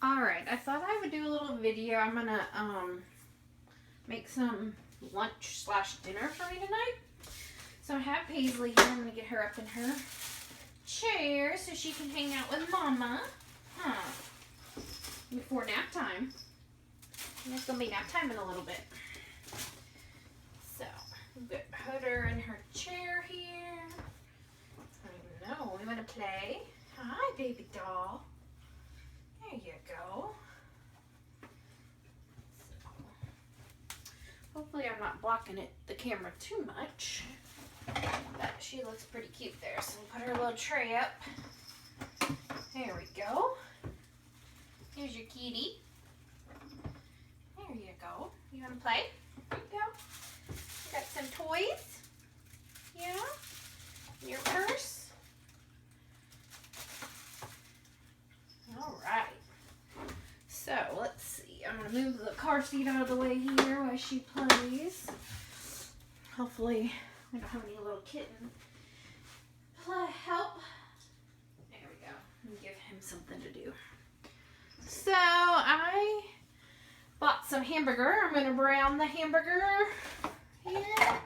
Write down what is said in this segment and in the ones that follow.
Alright, I thought I would do a little video. I'm gonna make some lunch / dinner for me tonight. So I have Paisley here. I'm gonna get her up in her chair so she can hang out with Mama. Before nap time. And it's gonna be nap time in a little bit. So we'll put her in her chair here. I know, we wanna play. Hi, baby doll. There you go. So, hopefully I'm not blocking the camera too much. But she looks pretty cute there. So we'll put her little tray up. There we go. Here's your kitty. There you go. You want to play? There you go. Got some toys. Yeah. Your purse. All right. So let's see. I'm gonna move the car seat out of the way here while she plays. Hopefully we don't have any little kitten help. There we go. And give him something to do. So I bought some hamburger. I'm gonna brown the hamburger here.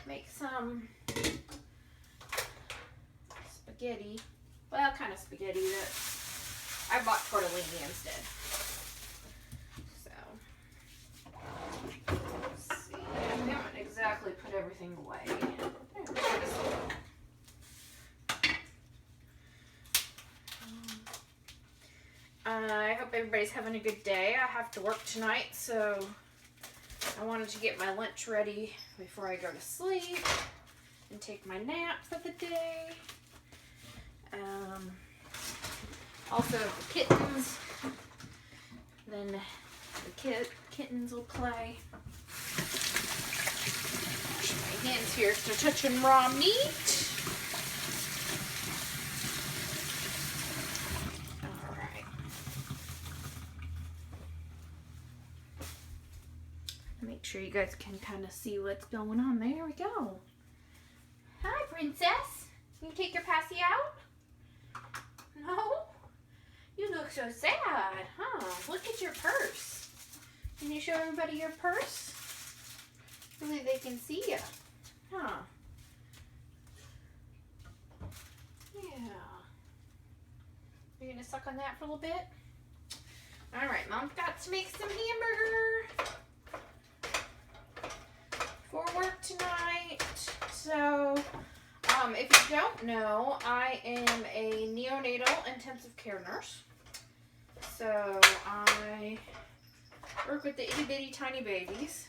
Make some spaghetti. Well, kind of spaghetti that I bought tortellini instead. So, let's see. I haven't exactly put everything away. I hope everybody's having a good day. I have to work tonight, so I wanted to get my lunch ready before I go to sleep and take my nap for the day. Also, the kittens, then the kittens will play. Wash my hands here so touching raw meat. All right. Make sure you guys can kind of see what's going on. There we go. Hi, princess. Can you take your passy out? No? You look so sad, huh? Look at your purse. Can you show everybody your purse? Really, they can see you. Huh? Yeah. You're gonna suck on that for a little bit? Alright, Mom's got to make some hamburger for work tonight. So, if you don't know, I am a neonatal intensive care nurse. So I work with the itty bitty tiny babies.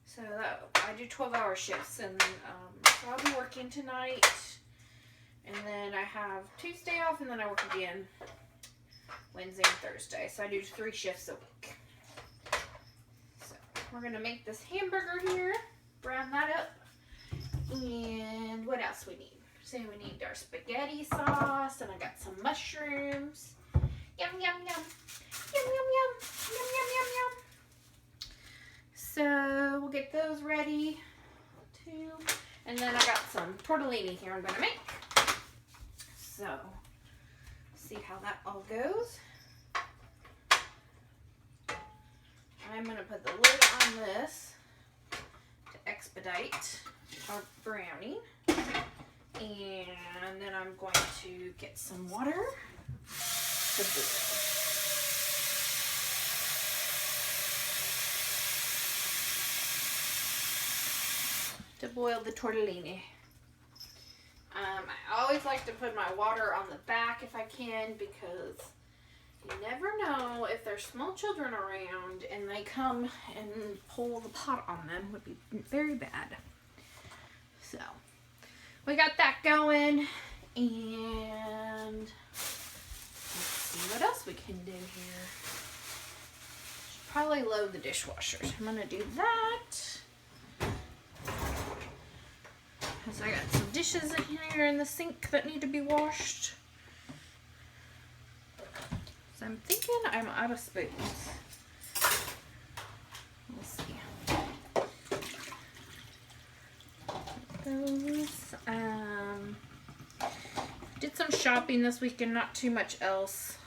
So I do 12-hour shifts, and so I'll be working tonight. And then I have Tuesday off, and then I work again Wednesday and Thursday. So I do 3 shifts a week. So we're gonna make this hamburger here, brown that up. And what else we need? So we need our spaghetti sauce, and I got some mushrooms. Yum, yum, yum. Yum, yum, yum. Yum, yum, yum, yum. So we'll get those ready too. And then I got some tortellini here I'm gonna make. So see how that all goes. I'm gonna put the lid on this to expedite our brownie, and then I'm going to get some water to boil. To boil the tortellini. I always like to put my water on the back if I can, because you never know if there's small children around and they come and pull the pot on them. Would be very bad. So we got that going, and let's see what else we can do here. Should probably load the dishwashers. I'm gonna do that. Because I got some dishes in here in the sink that need to be washed. So I'm thinking I'm out of spoons. We'll see. Those. Did some shopping this weekend, not too much else.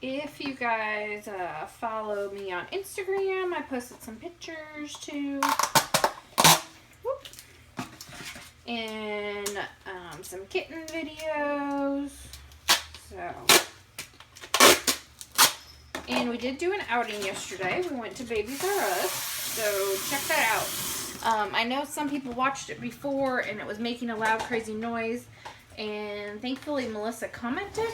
If you guys follow me on Instagram, I posted some pictures too. Whoop. And some kitten videos. So, and we did do an outing yesterday. We went to Babies R Us, so check that out. I know some people watched it before and it was making a loud, crazy noise. And thankfully, Melissa commented,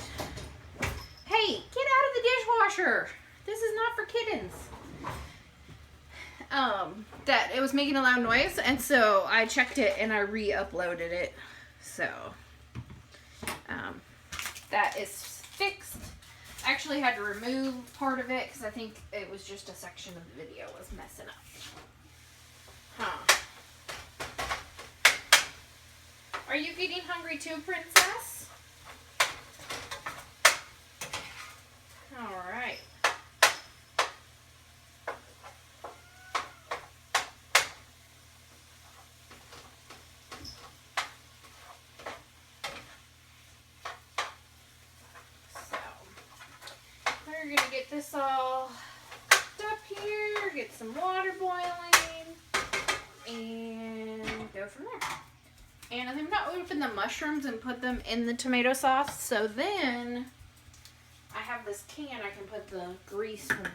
"Hey, get out of the dishwasher. This is not for kittens." That it was making a loud noise, and so I checked it and I re-uploaded it. So, that is fixed. I actually had to remove part of it because I think it was just a section of the video was messing up. Are you getting hungry too, Princess? All right. So, we're going to get this all cooked up here, get some water boiling, and go from there. And I'm not going to open the mushrooms and put them in the tomato sauce, so then I have this can I can put the grease from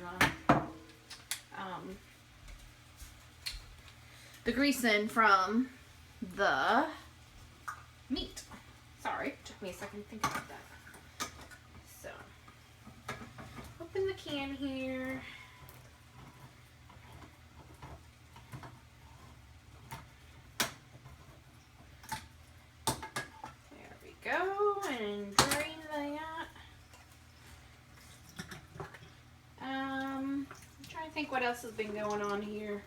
the grease in from the meat. Sorry, took me a second to think about that. So, open the can here. There we go, and drain that. I'm trying to think what else has been going on here.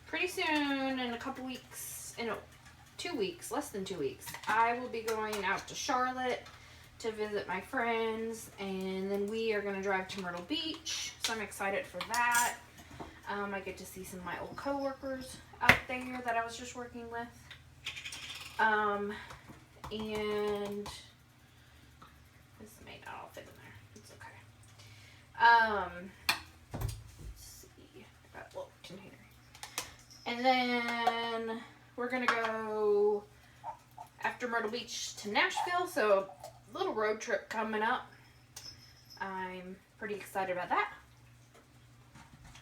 Pretty soon, in a couple weeks, 2 weeks, less than 2 weeks, I will be going out to Charlotte to visit my friends, and then we are going to drive to Myrtle Beach, so I'm excited for that. I get to see some of my old co-workers out there that I was just working with. And this may not all fit in there. It's okay. Let's see. I got a little container. And then we're gonna go after Myrtle Beach to Nashville, so a little road trip coming up. I'm pretty excited about that.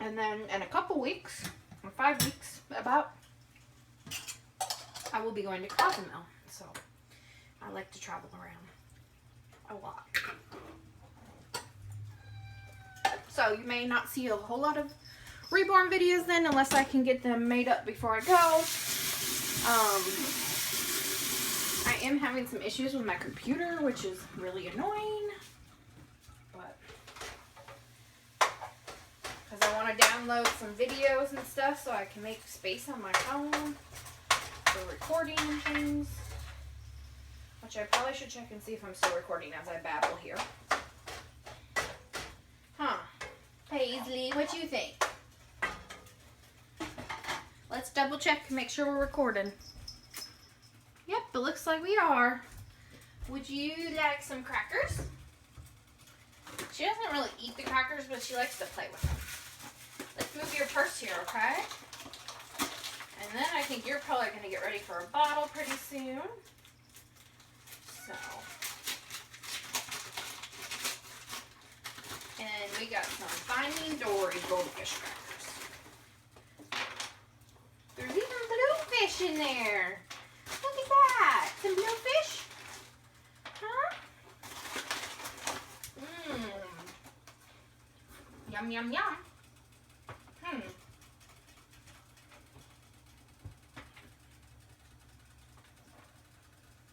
And then in a couple weeks, or 5 weeks about, I will be going to Cozumel. So I like to travel around a lot. So you may not see a whole lot of Reborn videos then, unless I can get them made up before I go. I am having some issues with my computer, which is really annoying. But because I want to download some videos and stuff so I can make space on my phone for recording and things. Which I probably should check and see if I'm still recording as I babble here. Huh. Paisley, what you think? Let's double check and make sure we're recording. Yep, it looks like we are. Would you like some crackers? She doesn't really eat the crackers, but she likes to play with them. Let's move your purse here, okay? And then I think you're probably going to get ready for a bottle pretty soon. So. And we got some Finding Dory goldfish crackers. There's even bluefish in there. Look at that. Some bluefish. Huh? Mmm. Yum, yum, yum.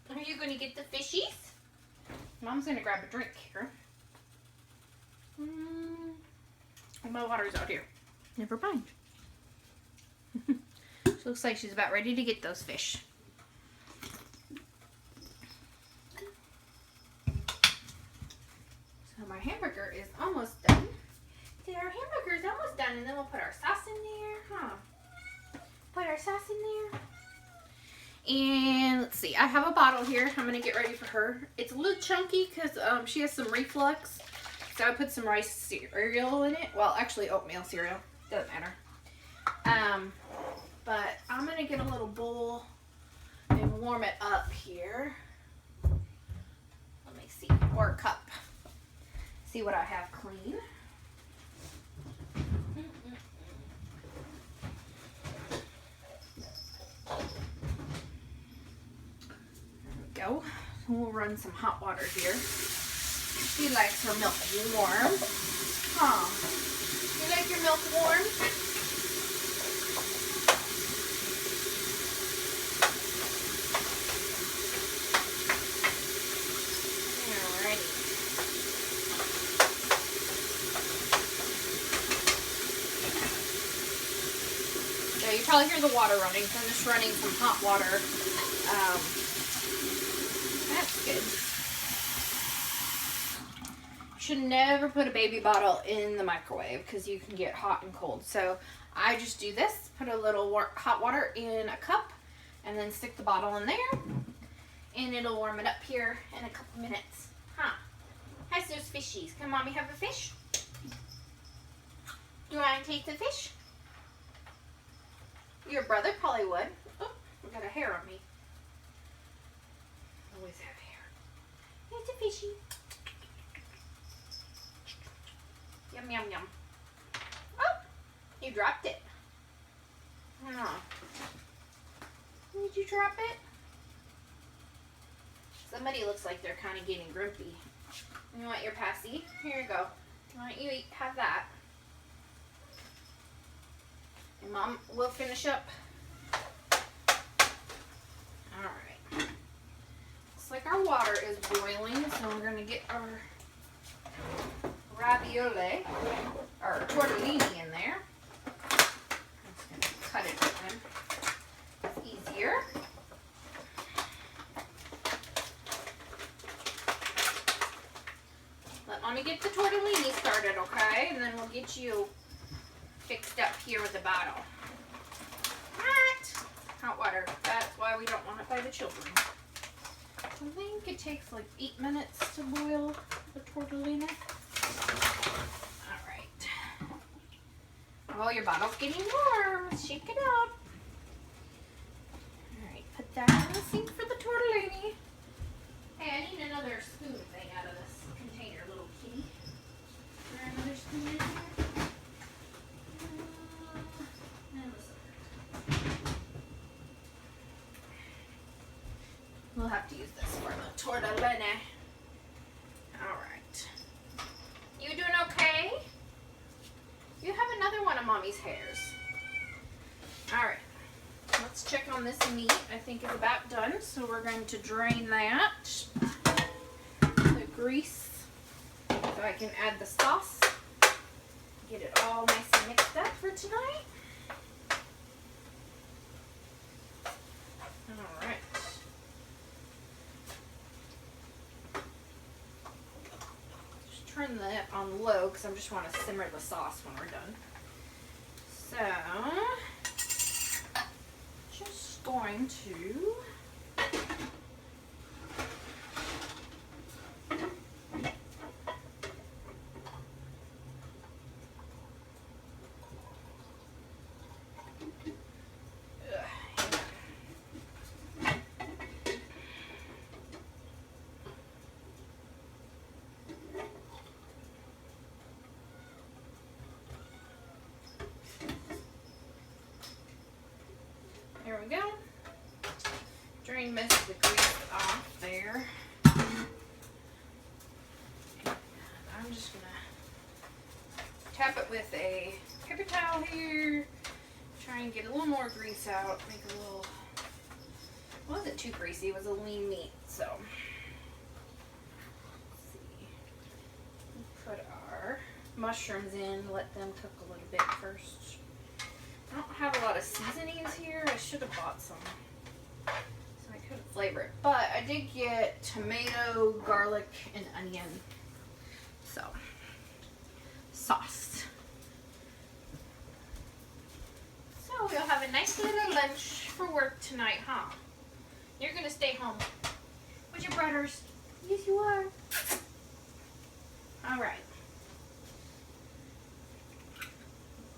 Are you going to get the fishies? Mom's going to grab a drink here. My water's out here. Never mind. She looks like she's about ready to get those fish. So my hamburger is almost done. See, our hamburger is almost done, and then we'll put our sauce in there, huh? Put our sauce in there. And let's see, I have a bottle here. I'm gonna get ready for her. It's a little chunky because she has some reflux. So I put some rice cereal in it. Well, actually oatmeal cereal. Doesn't matter. But I'm gonna get a little bowl and warm it up here. Let me see, or a cup. See what I have clean. Go. We'll run some hot water here. She likes her milk warm. Huh? You like your milk warm? Alrighty. So you probably hear the water running. So I'm just running some hot water. That's good. You should never put a baby bottle in the microwave because you can get hot and cold. So I just do this, put a little hot water in a cup and then stick the bottle in there and it'll warm it up here in a couple minutes. Huh? How's those fishies? Can mommy have a fish? You want to taste the fish? Your brother probably would. Oh, I got a hair on me. Always have hair. It's a fishy. Yum, yum, yum. Oh, you dropped it. Oh. Did you drop it? Somebody looks like they're kind of getting grumpy. You want your passy? Here you go. Why don't you have that? And Mom will finish up. Alright. Looks like our water is boiling, so we're going to get our ravioli, or tortellini in there. I'm just going to cut it open. It's easier. Let Mommy get the tortellini started, okay? And then we'll get you fixed up here with the bottle. What? Hot water. That's why we don't want it by the children. I think it takes like 8 minutes to boil the tortellini. Alright. Oh, your bottle's getting warm. Shake it up. Alright, put that in the sink for the tortellini. Hey, I need another spoon thing out of this container, little kitty. Is there another spoon in here? We'll have to use this for the tortellini. Alright. You doing okay? You have another one of Mommy's hairs. Alright. Let's check on this meat. I think it's about done. So we're going to drain that. The grease. So I can add the sauce. Get it all nice and mixed up for tonight. Alright. Just turn that on low because I just want to simmer the sauce when we're done. So, just going to there we go. Drain most of the grease off there. I'm just gonna tap it with a paper towel here. Try and get a little more grease out. Make a little. It wasn't too greasy. It was a lean meat, so. Let's see. Put our mushrooms in. Let them cook a little bit first. I don't have a lot of seasonings here. I should have bought some. So I couldn't flavor it. But I did get tomato, garlic, and onion. So, sauce. So we'll have a nice little lunch for work tonight, huh? You're gonna stay home with your brothers. Yes, you are. All right.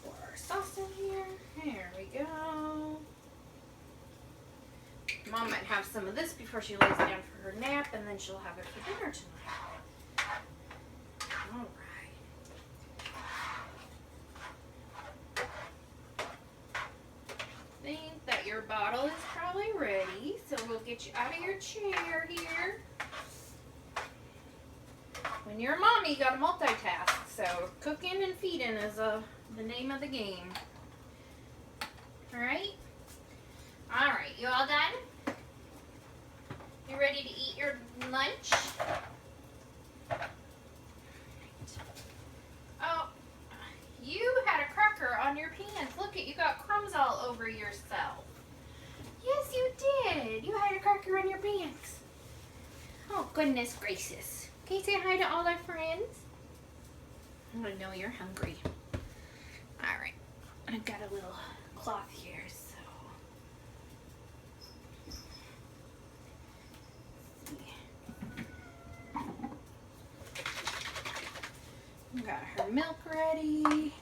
Pour our sauce in here. There we go. Mom might have some of this before she lays down for her nap, and then she'll have it for dinner tonight. All right. Think that your bottle is probably ready, so we'll get you out of your chair here. When you're a mommy, you gotta multitask, so cooking and feeding is the name of the game. Alright? Alright, you all done? You ready to eat your lunch? Oh, you had a cracker on your pants. Look you got crumbs all over yourself. Yes, you did. You had a cracker on your pants. Oh, goodness gracious. Can you say hi to all our friends? I know you're hungry. Alright. I've got a little cloth here, so. Got her milk ready.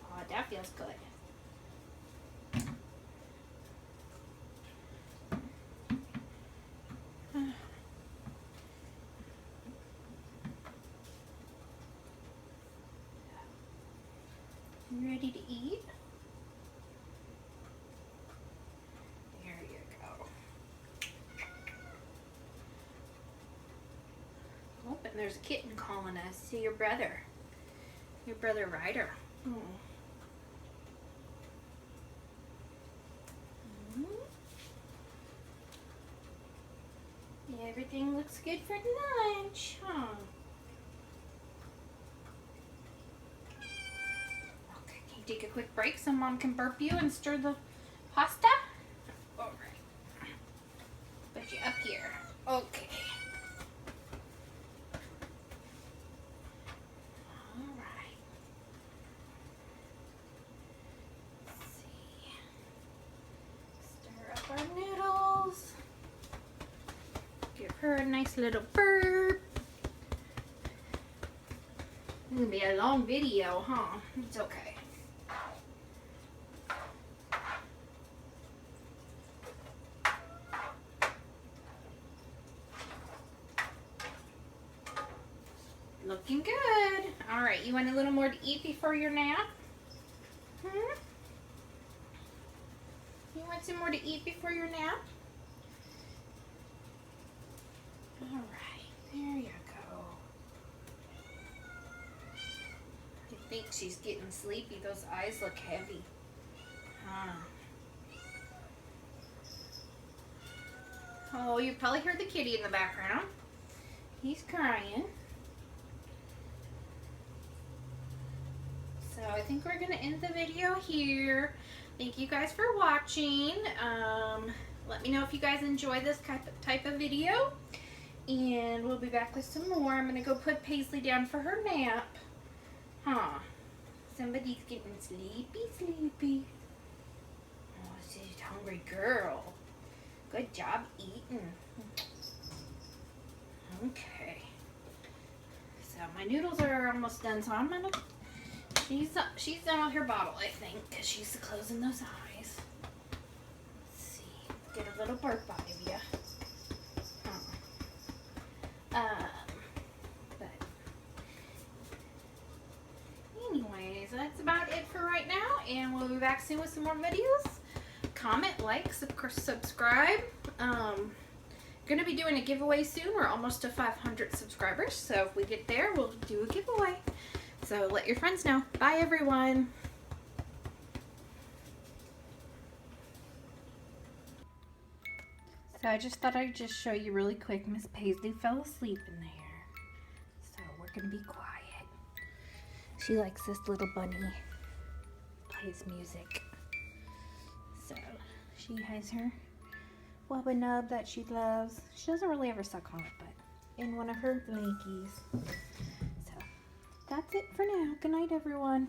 Oh, that feels good. You ready to eat? There you go. Oh, and there's a kitten calling us. See your brother. Your brother Ryder. Oh. Yeah, everything looks good for lunch, huh? Okay, can you take a quick break so Mom can burp you and stir the pasta? All right. Put you up here. Okay. All right. Let's see. Stir up our noodles. Give her a nice little burp. It's gonna be a long video, huh? It's okay. Looking good. All right, you want a little more to eat before your nap? Hmm? You want some more to eat before your nap? All right, there you go. I think she's getting sleepy. Those eyes look heavy. Huh. Oh, you probably heard the kitty in the background. He's crying. So I think we're going to end the video here. Thank you guys for watching. Let me know if you guys enjoy this type of video. And we'll be back with some more. I'm going to go put Paisley down for her nap. Huh. Somebody's getting sleepy. Oh, she's a hungry girl. Good job eating. Okay. So my noodles are almost done, so I'm going to... She's done with her bottle, I think, because she's closing those eyes. Let's see. Get a little burp out of you. But anyways, that's about it for right now, and we'll be back soon with some more videos. Comment, like, subscribe. Gonna be doing a giveaway soon. We're almost to 500 subscribers, so if we get there, we'll do a giveaway. So let your friends know. Bye, everyone. So I just thought I'd just show you really quick. Miss Paisley fell asleep in there. So we're going to be quiet. She likes this little bunny. Plays music. So she has her wubba nub that she loves. She doesn't really ever suck on it, but in one of her blankies. That's it for now. Good night, everyone.